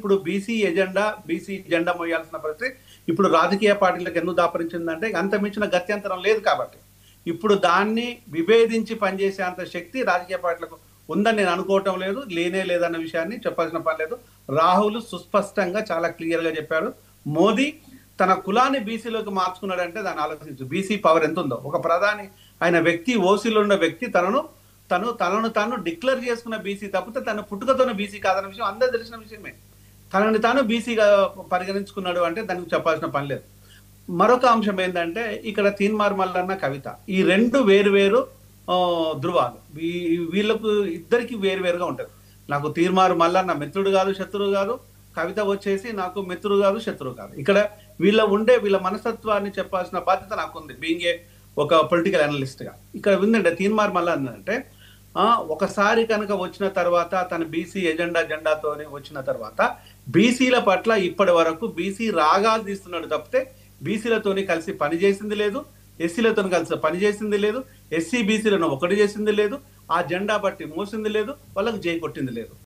ఇప్పుడు BC agenda BC జెండా మోయాల్సిన పరిస్థితి ఇప్పుడు రాజకీయ పార్టీలకు ఎందుకు దాపరించిందంటే అంత మించిన గత్యంతరం లేదు కాబట్టి ఇప్పుడు దాన్ని విభేదించి పనిచేసే అంత శక్తి రాజకీయ పార్టీలకు ఉందని నేను అనుకోవటం లేదు, లేనే లేదన్న విషయాన్ని చెప్పాల్సిన పని లేదు. రాహుల్ సుస్పష్టంగా చాలా క్లియర్గా చెప్పాడు. మోదీ తన కులాన్ని బీసీలోకి మార్చుకున్నాడంటే దాన్ని ఆలోచించు, బీసీ పవర్ ఎంత ఉందో. ఒక ప్రధాని ఆయన వ్యక్తి, ఓసీలో ఉన్న వ్యక్తి తనను తాను డిక్లేర్ చేసుకున్న బీసీ తప్పితే తన పుట్టుకతోనే బీసీ కాదన్న విషయం అందరూ తెలిసిన విషయమే. తనని తాను బీసీగా పరిగణించుకున్నాడు అంటే దానికి చెప్పాల్సిన పని లేదు. మరొక అంశం ఏంటంటే ఇక్కడ తీన్మార్ మల్లన్న కవిత ఈ రెండు వేరు ధృవాలు. వీళ్ళకు ఇద్దరికి వేరుగా ఉంటుంది. నాకు తీన్మార్ మల్లన్న మిత్రుడు కాదు, శత్రువు కాదు. కవిత వచ్చేసి నాకు మిత్రుడు కాదు, శత్రువు కాదు. ఇక్కడ వీళ్ళ మనస్తత్వాన్ని చెప్పాల్సిన బాధ్యత నాకుంది, బీయింగ్ ఏ ఒక పొలిటికల్ అనలిస్ట్ గా. ఇక్కడ ఉందంటే తీన్మార్ మల్లన్న అంటే ఒకసారి కనుక వచ్చిన తర్వాత తన బీసీ జెండాతో వచ్చిన తర్వాత బీసీల పట్ల ఇప్పటి వరకు బీసీ రాగాలు తీస్తున్నాడు తప్పితే బీసీలతోని కలిసి పనిచేసింది లేదు, ఎస్సీలతో కలిసి పనిచేసింది లేదు, ఎస్సీ బీసీలను ఒకటి చేసింది లేదు, ఆ జెండా బట్టి మోసింది లేదు, వాళ్ళకు జై కొట్టింది లేదు.